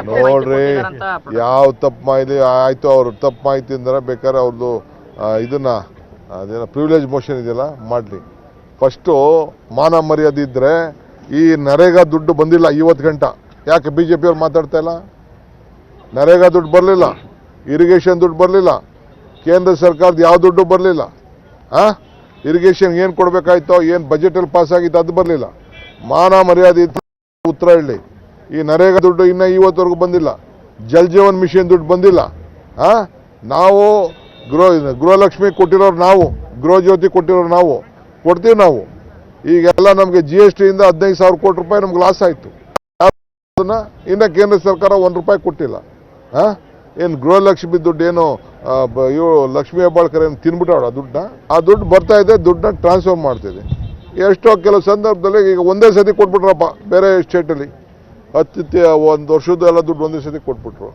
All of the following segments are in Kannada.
ನೋಡ್ರಿ ಯಾವ ತಪ್ಪು ಮಾಹಿತಿ ಆಯ್ತು, ಅವ್ರು ತಪ್ಪು ಮಾಹಿತಿ ಅಂದ್ರೆ ಬೇಕಾದ್ರೆ ಅವ್ರದ್ದು ಇದನ್ನ ಅದೇನೋ ಪ್ರಿವಿಲೇಜ್ ಮೋಷನ್ ಇದೆಯಲ್ಲ ಮಾಡಲಿ. ಫಸ್ಟು ಮಾನ ಮರ್ಯಾದೆ ಇದ್ದರೆ ಈ ನರೇಗಾ ದುಡ್ಡು ಬಂದಿಲ್ಲ 50 ಗಂಟೆ. ಯಾಕೆ BJP ಅವ್ರು ಮಾತಾಡ್ತಾ ಇಲ್ಲ? ನರೇಗಾ ದುಡ್ಡು ಬರಲಿಲ್ಲ, ಇರಿಗೇಷನ್ ದುಡ್ಡು ಬರಲಿಲ್ಲ, ಕೇಂದ್ರ ಸರ್ಕಾರದ ಯಾವ ದುಡ್ಡು ಬರಲಿಲ್ಲ. ಇರಿಗೇಷನ್ ಏನು ಕೊಡಬೇಕಾಯ್ತೋ, ಏನು ಬಜೆಟಲ್ಲಿ ಪಾಸ್ ಆಗಿತ್ತು ಅದು ಬರಲಿಲ್ಲ. ಮಾನ ಮರ್ಯಾದೆ ಇತ್ತು ಉತ್ತರ ಹೇಳಿ. ಈ ನರೇಗಾ ದುಡ್ಡು ಇನ್ನೂ ಇವತ್ತವರೆಗೂ ಬಂದಿಲ್ಲ. ಜಲ್ ಜೀವನ್ ಮಿಷನ್ ದುಡ್ಡು ಬಂದಿಲ್ಲ. ನಾವು ಗೃಹಲಕ್ಷ್ಮಿ ಕೊಟ್ಟಿರೋರು, ನಾವು ಗೃಹ ಜ್ಯೋತಿ ಕೊಟ್ಟಿರೋರು, ನಾವು ಕೊಡ್ತೀವಿ. ನಾವು ಈಗೆಲ್ಲ ನಮಗೆ GSTಯಿಂದ 15,000 ಕೋಟಿ ರೂಪಾಯಿ ನಮ್ಗೆ ಲಾಸ್ ಆಯಿತು. ಇನ್ನು ಕೇಂದ್ರ ಸರ್ಕಾರ 1 ರೂಪಾಯಿ ಕೊಟ್ಟಿಲ್ಲ. ಏನು ಗೃಹಲಕ್ಷ್ಮಿ ದುಡ್ಡು ಏನು ಇವು ಲಕ್ಷ್ಮೀ ಹೆಬ್ಬಾಳ್ಕರ್ ಏನು ತಿನ್ಬಿಟ್ಟವಳ ದುಡ್ಡನ್ನ? ಆ ದುಡ್ಡು ಬರ್ತಾ ಇದೆ, ದುಡ್ಡನ್ನ ಟ್ರಾನ್ಸ್ಫರ್ ಮಾಡ್ತಿದೆ. ಎಷ್ಟೋ ಕೆಲವು ಸಂದರ್ಭದಲ್ಲಿ ಈಗ ಒಂದೇ ಸತಿ ಕೊಟ್ಬಿಟ್ರಪ್ಪ ಬೇರೆ ಸ್ಟೇಟಲ್ಲಿ, 1 ವರ್ಷದ ಎಲ್ಲ ದುಡ್ಡು ಒಂದೇ ಸತಿ ಕೊಟ್ಬಿಟ್ರು.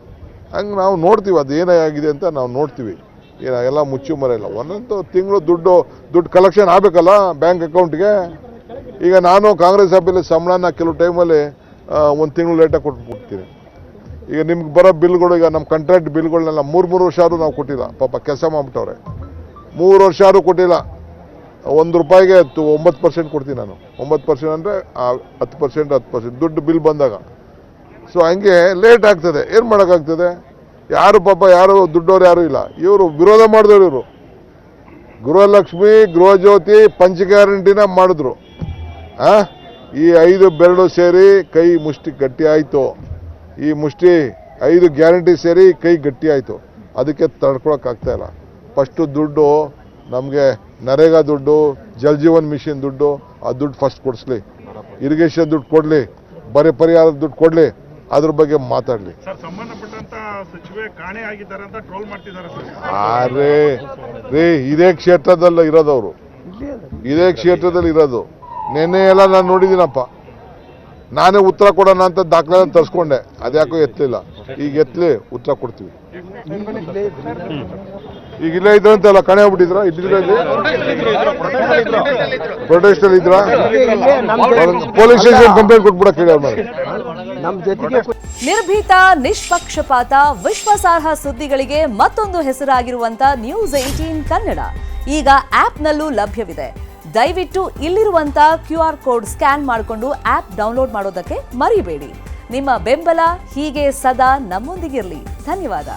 ಹಂಗೆ ನಾವು ನೋಡ್ತೀವಿ ಅದು ಏನಾಗಿದೆ ಅಂತ ನಾವು ನೋಡ್ತೀವಿ. ಎಲ್ಲ ಮುಚ್ಚು ಮರ ಇಲ್ಲ. ಒಂದೊಂದು ತಿಂಗಳು ದುಡ್ಡು ಕಲೆಕ್ಷನ್ ಆಗಬೇಕಲ್ಲ ಬ್ಯಾಂಕ್ ಅಕೌಂಟ್ಗೆ. ಈಗ ನಾನು ಕಾಂಗ್ರೆಸ್ ಸಭೆಯಲ್ಲಿ ಸಂಬಳನ ಕೆಲವು ಟೈಮಲ್ಲಿ 1 ತಿಂಗಳು ಲೇಟಾಗಿ ಕೊಟ್ಬಿಡ್ತೀನಿ. ಈಗ ನಿಮ್ಗೆ ಬರೋ ಬಿಲ್ಗಳು, ಈಗ ನಮ್ಮ ಕಾಂಟ್ರಾಕ್ಟ್ ಬಿಲ್ಗಳನ್ನೆಲ್ಲ 3 ವರ್ಷ ಆದರೂ ನಾವು ಕೊಟ್ಟಿಲ್ಲ. ಪಾಪ ಕೆಲಸ ಮಾಡಿಬಿಟ್ಟವ್ರೆ. 3 ವರ್ಷ ಆದರೂ ಕೊಟ್ಟಿಲ್ಲ. 1 ರೂಪಾಯಿಗೆ 9% ಕೊಡ್ತೀನಿ ನಾನು. 9% ಅಂದರೆ 10% ದುಡ್ಡು ಬಿಲ್ ಬಂದಾಗ. ಸೊ ಹಂಗೆ ಲೇಟ್ ಆಗ್ತದೆ. ಏನು ಮಾಡೋಕ್ಕಾಗ್ತದೆ? ಯಾರು ಪಾಪ ಯಾರು ದುಡ್ಡವ್ರು ಯಾರೂ ಇಲ್ಲ. ಇವರು ವಿರೋಧ ಮಾಡಿದವರು. ಇವರು ಗೃಹಲಕ್ಷ್ಮಿ, ಗೃಹಜ್ಯೋತಿ, ಪಂಚ ಗ್ಯಾರಂಟಿನ ಮಾಡಿದ್ರು. ಈ 5 ಬೆರಳು ಸೇರಿ ಕೈ ಮುಷ್ಟಿ ಗಟ್ಟಿ ಆಯಿತು. ಈ ಮುಷ್ಟಿ 5 ಗ್ಯಾರಂಟಿ ಸೇರಿ ಕೈ ಗಟ್ಟಿ ಆಯಿತು. ಅದಕ್ಕೆ ತಡ್ಕೊಳಕ್ಕಾಗ್ತಾ ಇಲ್ಲ. ಫಸ್ಟು ದುಡ್ಡು ನಮಗೆ ನರೇಗಾ ದುಡ್ಡು, ಜಲ್ ಜೀವನ್ ಮಿಷನ್ ದುಡ್ಡು, ಆ ದುಡ್ಡು ಫಸ್ಟ್ ಕೊಡಿಸ್ಲಿ. ಇರಿಗೇಷನ್ ದುಡ್ಡು ಕೊಡಲಿ, ಬರೀ ಪರಿಹಾರದ ದುಡ್ಡು ಕೊಡಲಿ. ಅದ್ರ ಬಗ್ಗೆ ಮಾತಾಡಲಿ. ರೀ ಇದೇ ಕ್ಷೇತ್ರದಲ್ಲಿ ಇರೋದವರು, ಇದೇ ಕ್ಷೇತ್ರದಲ್ಲಿ ಇರೋದು. ನೆನ್ನೆ ಎಲ್ಲ ನಾನು ನೋಡಿದ್ದೀನಪ್ಪ. ನಾನೇ ಉತ್ತರ ಕೊಡೋಣ ಅಂತ ದಾಖಲೆ ತರಿಸ್ಕೊಂಡೆ, ಅದ್ಯಾಕೋ ಎತ್ತಲಿಲ್ಲ. ಈಗ ಎತ್ತಲಿ ಉತ್ತರ ಕೊಡ್ತೀವಿ. ಈಗ ಇಲ್ಲೇ ಇದ್ರ ಅಂತೆಲ್ಲ ಕಣೆ ಹೋಗ್ಬಿಟ್ಟಿದ್ರ? ಪ್ರೊಟೆಸ್ಟ್ ಅಲ್ಲಿ ಇದ್ರ? ಪೊಲೀಸ್ ಸ್ಟೇಷನ್ ಕಂಪ್ಲೇಂಟ್ ಕೊಟ್ಬಿಡಕ್ಕೆ ಹೇಳಿ ಅವ್ರ ಮೇಲೆ. ನಿರ್ಭೀತ, ನಿಷ್ಪಕ್ಷಪಾತ, ವಿಶ್ವಾಸಾರ್ಹ ಸುದ್ದಿಗಳಿಗೆ ಮತ್ತೊಂದು ಹೆಸರಾಗಿರುವಂತ News18 ಕನ್ನಡ ಈಗ ಆಪ್ನಲ್ಲೂ ಲಭ್ಯವಿದೆ. ದಯವಿಟ್ಟು ಇಲ್ಲಿರುವಂತ QR ಕೋಡ್ ಸ್ಕ್ಯಾನ್ ಮಾಡಿಕೊಂಡು ಆಪ್ ಡೌನ್ಲೋಡ್ ಮಾಡೋದಕ್ಕೆ ಮರಿಬೇಡಿ. ನಿಮ್ಮ ಬೆಂಬಲ ಹೀಗೆ ಸದಾ ನಮ್ಮೊಂದಿಗಿರಲಿ. ಧನ್ಯವಾದ.